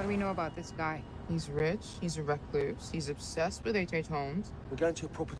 What do we know about this guy? He's rich, he's a recluse, he's obsessed with H.H. Holmes. We're going to a property.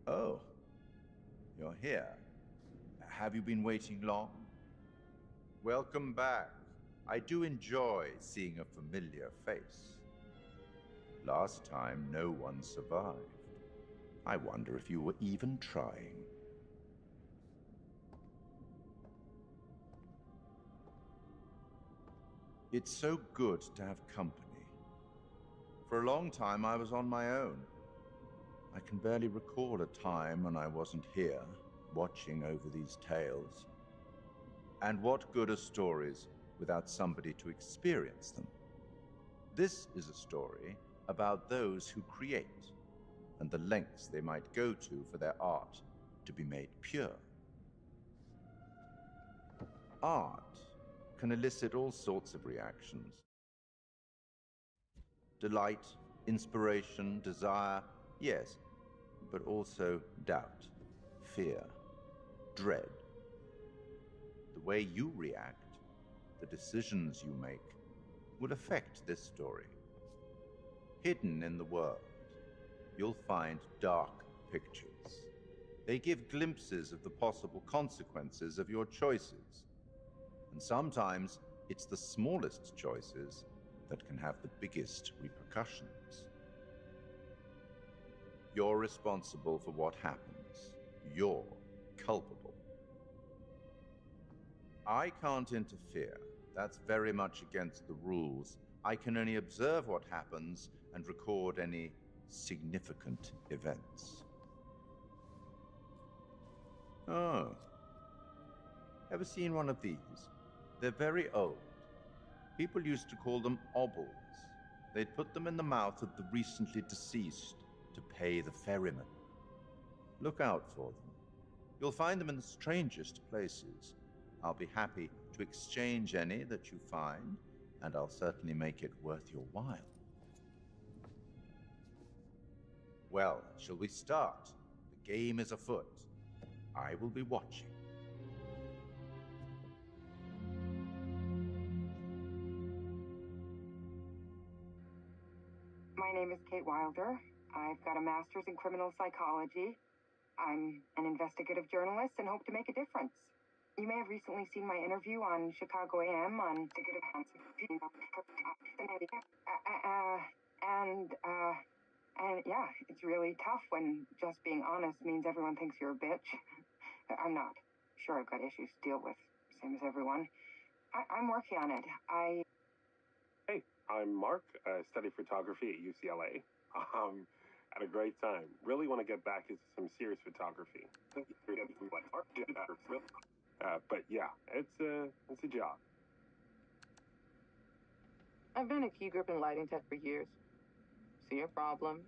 Oh, you're here. Have you been waiting long? Welcome back. I do enjoy seeing a familiar face. Last time, no one survived. I wonder if you were even trying. It's so good to have company. For a long time, I was on my own. I can barely recall a time when I wasn't here, watching over these tales. And what good are stories without somebody to experience them? This is a story about those who create, and the lengths they might go to for their art to be made pure. Art can elicit all sorts of reactions. Delight, inspiration, desire, yes, but also doubt, fear, dread. The way you react, the decisions you make, will affect this story. Hidden in the world, you'll find dark pictures. They give glimpses of the possible consequences of your choices. And sometimes it's the smallest choices that can have the biggest repercussions. You're responsible for what happens. You're culpable. I can't interfere. That's very much against the rules. I can only observe what happens and record any significant events. Oh. Ever seen one of these? They're very old. People used to call them obels. They'd put them in the mouth of the recently deceased to pay the ferryman. Look out for them. You'll find them in the strangest places. I'll be happy to exchange any that you find, and I'll certainly make it worth your while. Well, shall we start? The game is afoot. I will be watching. My name is Kate Wilder. I've got a master's in criminal psychology. I'm an investigative journalist and hope to make a difference. You may have recently seen my interview on Chicago AM on and yeah, it's really tough when just being honest means everyone thinks you're a bitch. I'm not. Sure, I've got issues to deal with same as everyone. I'm working on it. Hey, I'm Mark. I study photography at UCLA. Had a great time. Really want to get back into some serious photography. But yeah, it's a job. I've been a key grip and lighting tech for years. See a problem,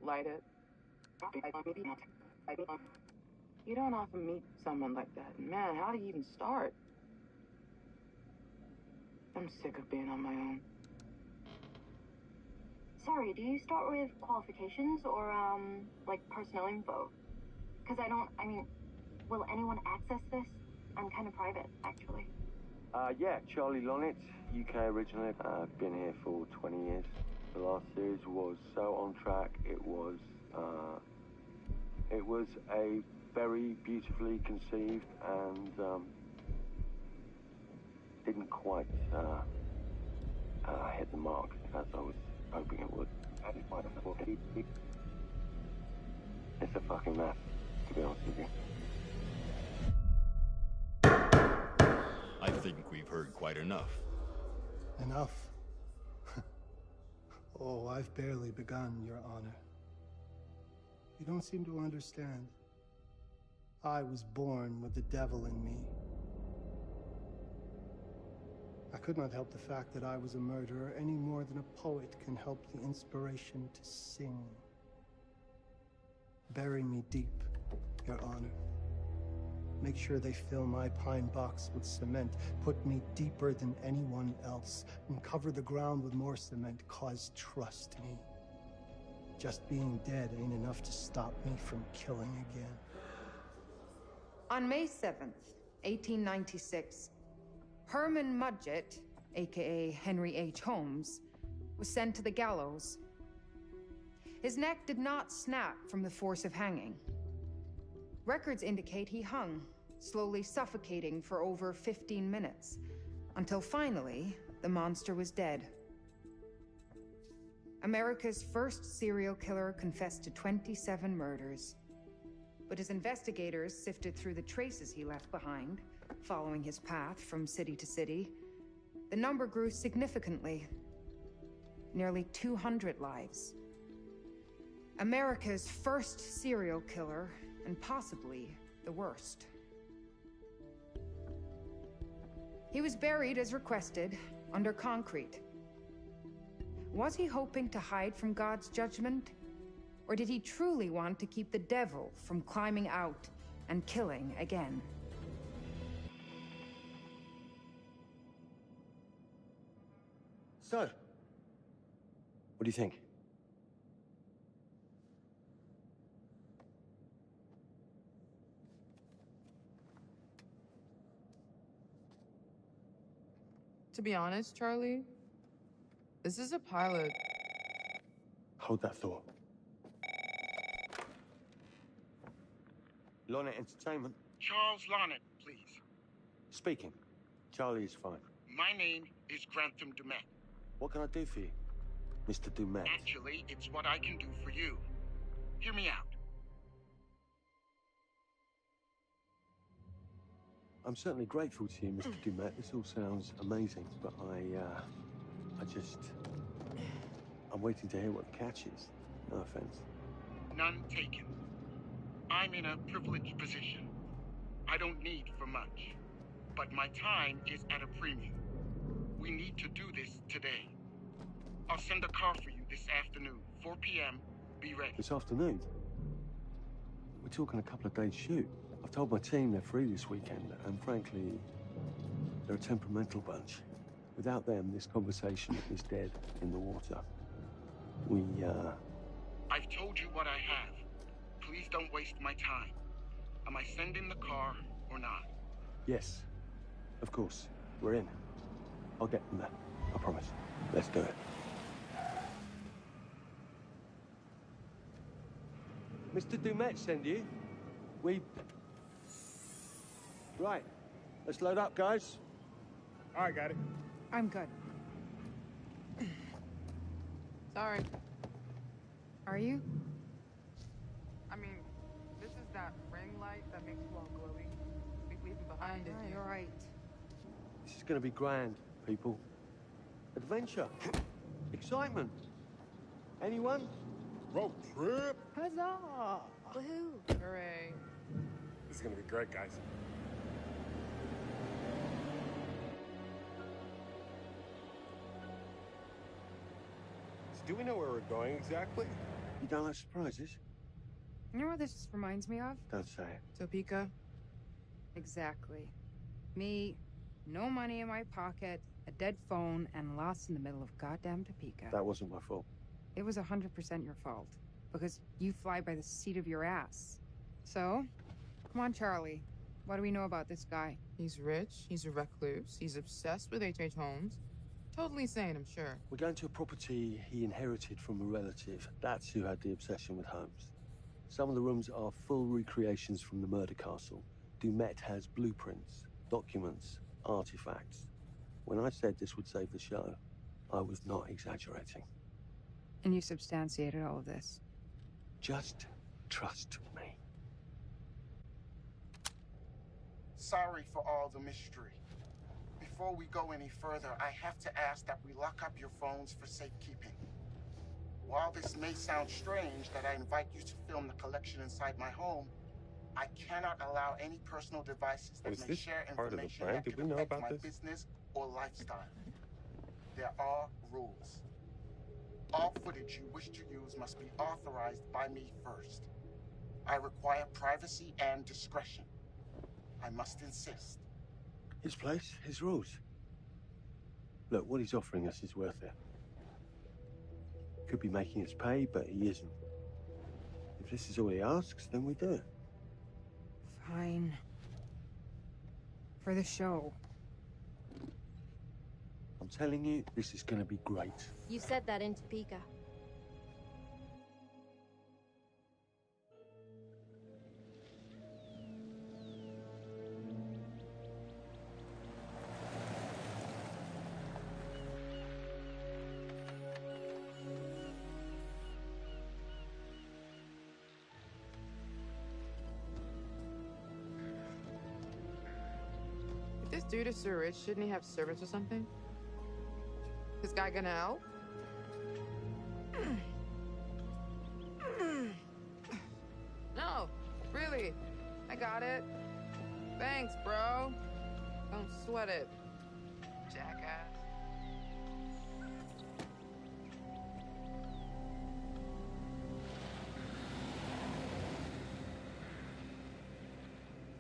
light it. You don't often meet someone like that. Man, how do you even start? I'm sick of being on my own. Sorry, do you start with qualifications or, like personnel info? Because will anyone access this? I'm kind of private, actually. Yeah, Charlie Lonnet, UK originally. I've been here for 20 years. The last series was so on track. It was a very beautifully conceived and didn't quite hit the mark as I was hoping it would. It's a fucking mess, to be honest with you. I think we've heard quite enough. Enough? Oh, I've barely begun, Your Honor. You don't seem to understand. I was born with the devil in me. I could not help the fact that I was a murderer any more than a poet can help the inspiration to sing. Bury me deep, Your Honor. Make sure they fill my pine box with cement. Put me deeper than anyone else. And cover the ground with more cement, 'cause trust me, just being dead ain't enough to stop me from killing again. On May 7th, 1896, Herman Mudgett, aka Henry H. Holmes, was sent to the gallows. His neck did not snap from the force of hanging. Records indicate he hung, slowly suffocating for over 15 minutes, until finally, the monster was dead. America's first serial killer confessed to 27 murders. But as investigators sifted through the traces he left behind, following his path from city to city, the number grew significantly. Nearly 200 lives. America's first serial killer, and possibly the worst. He was buried as requested, under concrete. Was he hoping to hide from God's judgment? Or did he truly want to keep the devil from climbing out and killing again? So, what do you think? To be honest, Charlie, this is a pilot. Hold that thought. Lonnet Entertainment. Charles Lonnet, please. Speaking. Charlie is fine. My name is Grantham Dumet. What can I do for you, Mr. Dumet? Actually, it's what I can do for you. Hear me out. I'm certainly grateful to you, Mr. Dumet. This all sounds amazing, but I'm waiting to hear what the catch is. No offense. None taken. I'm in a privileged position. I don't need for much, but my time is at a premium. We need to do this today. I'll send a car for you this afternoon, 4 p.m. Be ready. This afternoon? We're talking a couple of days shoot. I've told my team they're free this weekend, and frankly, they're a temperamental bunch. Without them, this conversation is dead in the water. I've told you what I have. Please don't waste my time. Am I sending the car or not? Yes, of course. We're in. I'll get them there. I promise. Let's do it. Mr. Dumet send you? Right. Let's load up, guys. All right, got it. I'm good. Sorry. Are you? I mean, this is that ring light that makes you all glowy. We leave it behind it. You're right. This is going to be grand, people. Adventure. Excitement. Anyone? Road trip. Huzzah! Woohoo! Hooray. This is gonna be great, guys. So do we know where we're going exactly? You don't like surprises? You know what this reminds me of? Don't say it. Topeka? Exactly. Me, no money in my pocket, a dead phone, and lost in the middle of goddamn Topeka. That wasn't my fault. It was 100% your fault. Because you fly by the seat of your ass. So, come on, Charlie. What do we know about this guy? He's rich, he's a recluse, he's obsessed with H.H. Holmes. Totally sane, I'm sure. We're going to a property he inherited from a relative. That's who had the obsession with Holmes. Some of the rooms are full recreations from the murder castle. Dumet has blueprints, documents, artifacts. When I said this would save the show, I was not exaggerating. And you substantiated all of this. Just trust me. Sorry for all the mystery. Before we go any further, I have to ask that we lock up your phones for safekeeping. While this may sound strange that I invite you to film the collection inside my home, I cannot allow any personal devices that may share part of the information plan? that Did could we know affect about my this? business or lifestyle. There are rules. All footage you wish to use must be authorized by me first. I require privacy and discretion. I must insist. His place, his rules. Look, what he's offering us is worth it. Could be making us pay, but he isn't. If this is all he asks, then we do it. Fine. For the show. I'm telling you, this is going to be great. You said that in Topeka. If this dude is so rich, shouldn't he have servants or something? This guy gonna help? No, really. I got it. Thanks, bro. Don't sweat it, jackass.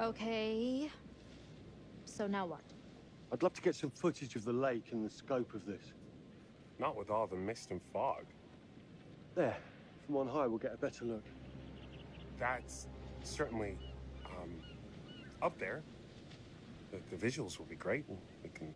Okay. So now what? I'd love to get some footage of the lake and the scope of this. Not with all the mist and fog. There, from on high, we'll get a better look. That's certainly up there. The visuals will be great. We can